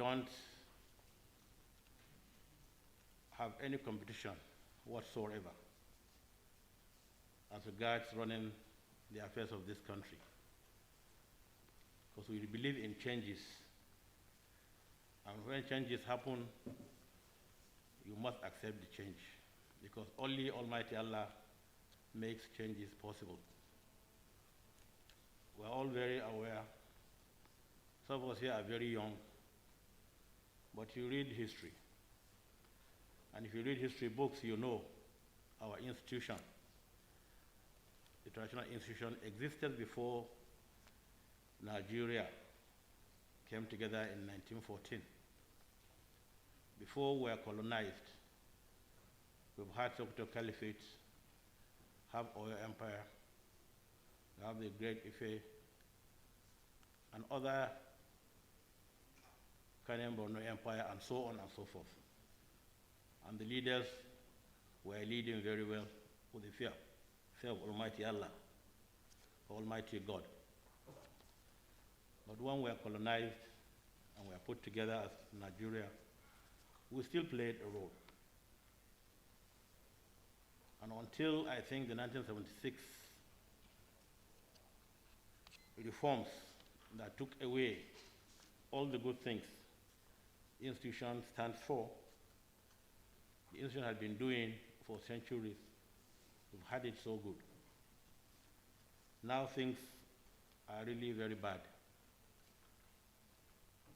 don't have any competition whatsoever as regards running the affairs of this country. Because we believe in changes. And when changes happen, you must accept the change. Because only Almighty Allah makes changes possible. We're all very aware. Some of us here are very young, but you read history. And if you read history books, you know our institution, the traditional institution, existed before Nigeria came together in 1914. Before we were colonized, we've had Sokoto Caliphate, have Oyo Empire, we have the Great Ife, and other Kanem Borno Empire, and so on and so forth. And the leaders were leading very well with the fear of Almighty Allah, Almighty God. But when we were colonized and we were put together as Nigeria, we still played a role. And until, I think, the 1976 reforms that took away all the good things the institution stands for, the institution had been doing for centuries. We've had it so good. Now things are really very bad.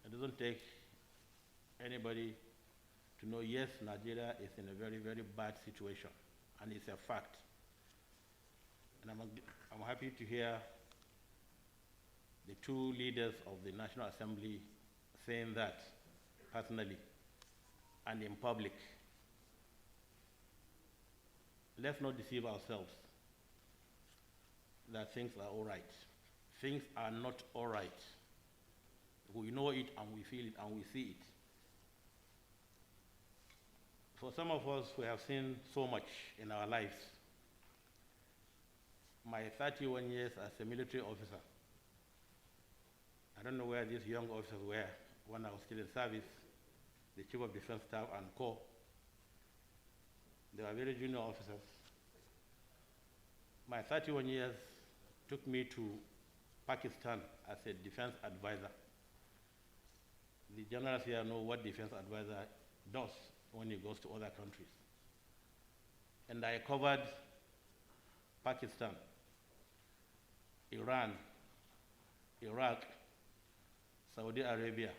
It doesn't take anybody to know, yes, Nigeria is in a very, very bad situation, and it's a fact. And I'm happy to hear the two leaders of the National Assembly saying that personally and in public. Let's not deceive ourselves that things are all right. Things are not all right. We know it and we feel it and we see it. For some of us who have seen so much in our lives, my 31 years as a military officer, I don't know where these young officers were when I was still in service, the Chief of Defense Staff and Corps. They were very junior officers. My 31 years took me to Pakistan as a defense advisor. The generals here know what defense advisor does when he goes to other countries. And I covered Pakistan, Iran, Iraq, Saudi Arabia,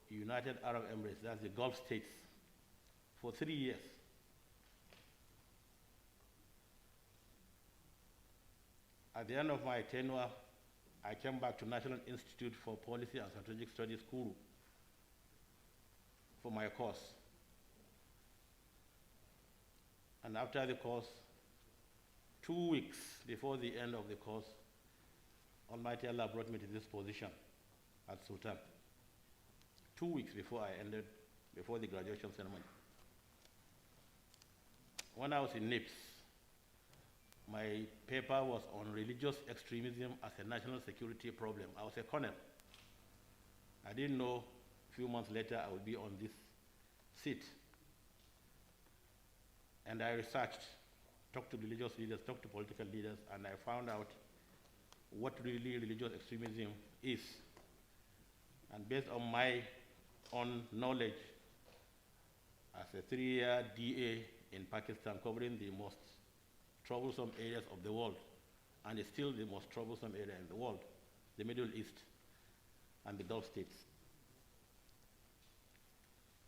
United Arab Emirates, that's the Gulf states, for 3 years. At the end of my tenure, I came back to National Institute for Policy and Strategic Studies, Kuru, for my course. And after the course, 2 weeks before the end of the course, Almighty Allah brought me to this position at Sultan. 2 weeks before I ended, before the graduation ceremony. When I was in NIPS, my paper was on religious extremism as a national security problem. I was a colonel. I didn't know a few months later I would be on this seat. And I researched, talked to religious leaders, talked to political leaders, and I found out what really religious extremism is. And based on my own knowledge, as a 3-year DA in Pakistan covering the most troublesome areas of the world, and it's still the most troublesome area in the world, the Middle East and the Gulf states.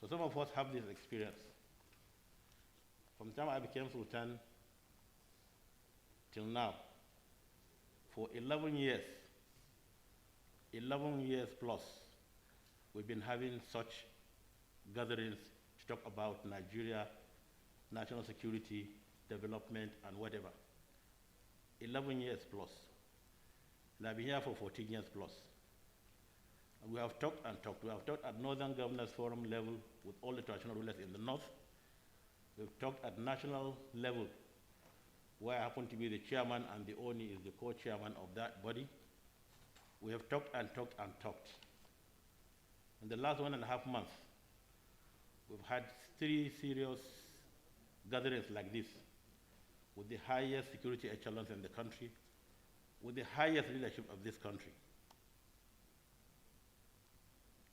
So some of us have this experience. From the time I became Sultan till now, for 11 years plus, we've been having such gatherings to talk about Nigeria, national security, development, and whatever. 11 years plus. And I've been here for 14 years plus. And we have talked and talked. We have talked at Northern Governors Forum level with all the traditional rulers in the north. We've talked at national level, where I happen to be the chairman and the Oni is the co-chairman of that body. We have talked and talked and talked. In the last 1.5 months, we've had 3 serious gatherings like this, with the highest security echelons in the country, with the highest leadership of this country.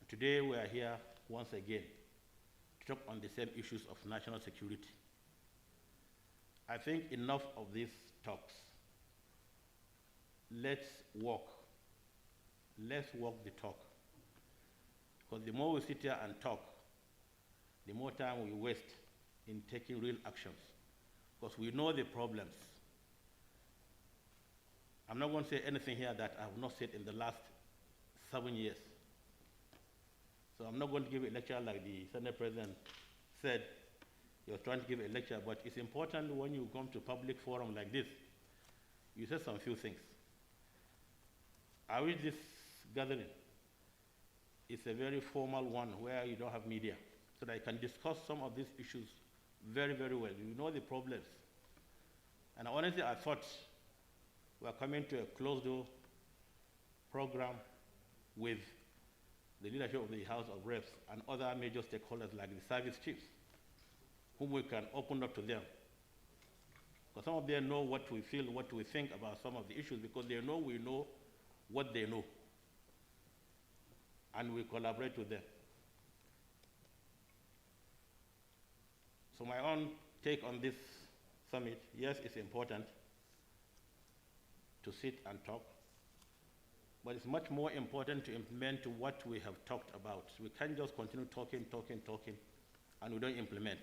Today we are here once again to talk on the same issues of national security. I think enough of these talks. Let's walk the talk. Because the more we sit here and talk, the more time we waste in taking real actions. Because we know the problems. I'm not going to say anything here that I have not said in the last 7 years. So I'm not going to give a lecture like the Senate President said. He was trying to give a lecture, but it's important when you come to public forum like this, you say some few things. I wish this gathering is a very formal one where you don't have media, so that I can discuss some of these issues very, very well. You know the problems. And honestly, I thought we are coming to a closed-door program with the leadership of the House of Reps and other major stakeholders like the service chiefs, whom we can open up to them. Because some of them know what we feel, what we think about some of the issues, because they know we know what they know. And we collaborate with them. So my own take on this summit, yes, it's important to sit and talk, but it's much more important to implement what we have talked about. We can't just continue talking, and we don't implement.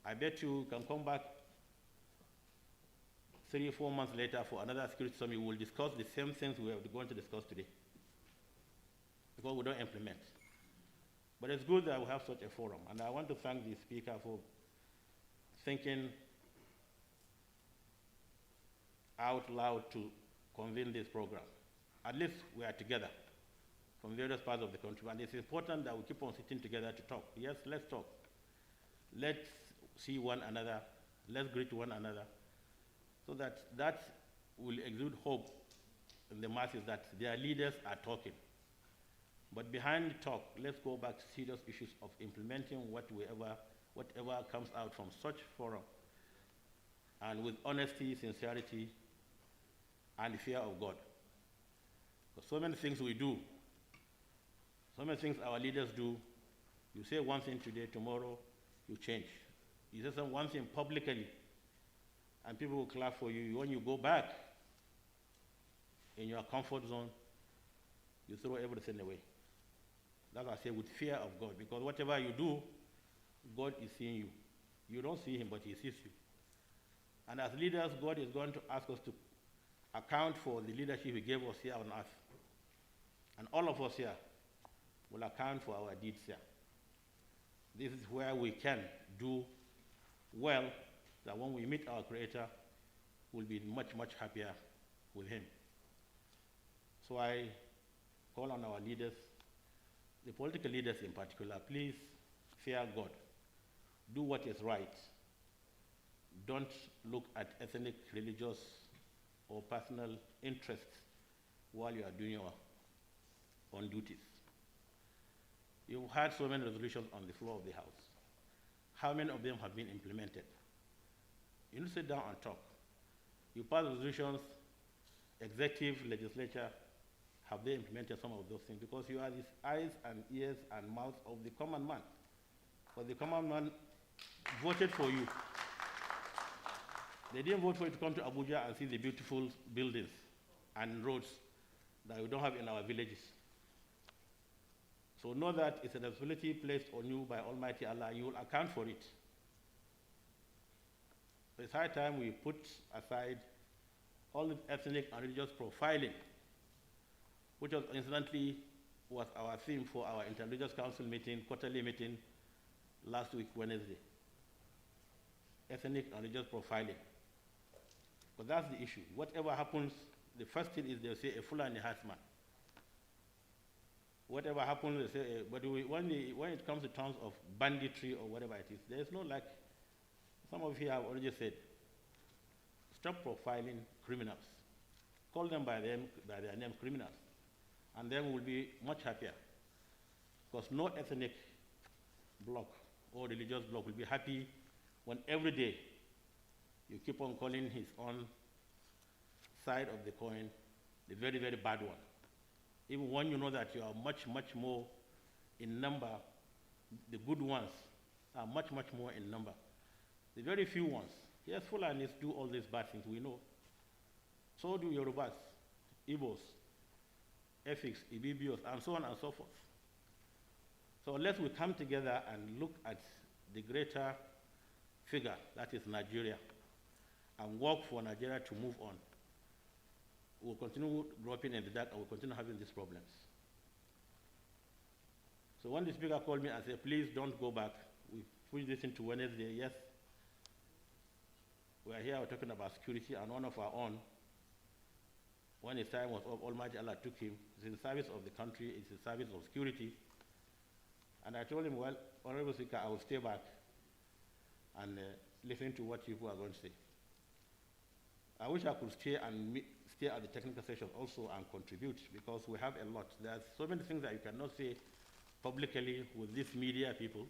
I bet you can come back 3 or 4 months later for another security summit. We will discuss the same things we are going to discuss today, because we don't implement. But it's good that we have such a forum, and I want to thank the speaker for thinking out loud to convene this program. At least we are together from various parts of the country, and it's important that we keep on sitting together to talk. Yes, let's talk. Let's see one another. Let's greet one another, so that will exude hope in the masses that their leaders are talking. But behind the talk, let's go back to serious issues of implementing whatever comes out from such forum, and with honesty, sincerity, and fear of God. Because so many things we do, so many things our leaders do, you say one thing today, tomorrow you change. You say one thing publicly, and people will clap for you. When you go back in your comfort zone, you throw everything away. That's why I say with fear of God, because whatever you do, God is seeing you. You don't see him, but he sees you. And as leaders, God is going to ask us to account for the leadership he gave us here on earth. And all of us here will account for our deeds here. This is where we can do well, that when we meet our Creator, we'll be much, much happier with him. So I call on our leaders, the political leaders in particular, please fear God. Do what is right. Don't look at ethnic, religious, or personal interests while you are doing your own duties. You've had so many resolutions on the floor of the House. How many of them have been implemented? You need to sit down and talk. You pass resolutions, executive, legislature, have they implemented some of those things? Because you are the eyes and ears and mouth of the common man. But the common man voted for you. They didn't vote for you to come to Abuja and see the beautiful buildings and roads that we don't have in our villages. So know that it's a responsibility placed on you by Almighty Allah. You will account for it. So it's high time we put aside all the ethnic and religious profiling, which was incidentally was our theme for our Interreligious Council meeting, quarterly meeting last week, Wednesday. Ethnic and religious profiling. But that's the issue. Whatever happens, the first thing is they'll say a Fulani herdsman. Whatever happens, they say, but when it comes to terms of banditry or whatever it is, there's no, like some of you have already said, stop profiling criminals. Call them by their names, criminals. And then we'll be much happier. Because no ethnic bloc or religious bloc will be happy when every day you keep on calling his own side of the coin the very, very bad one. Even when you know that you are much, much more in number, the good ones are much, much more in number. The very few ones, yes, Fulanis do all these bad things, we know. So do Yorubas, Igbos, Efiks, Ibibios, and so on and so forth. So unless we come together and look at the greater figure, that is Nigeria, and work for Nigeria to move on, we'll continue groping in the dark and we'll continue having these problems. So when the speaker called me and said, please don't go back, we pushed this into Wednesday, yes. We are here, we're talking about security, and one of our own, when his time was up, Almighty Allah took him. He's in service of the country, it's in service of security. And I told him, well, Honorable Speaker, I will stay back and listen to what people are going to say. I wish I could stay and stay at the technical session also and contribute, because we have a lot. There's so many things that you cannot say publicly with these media people,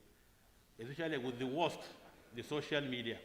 especially with the worst, the social media.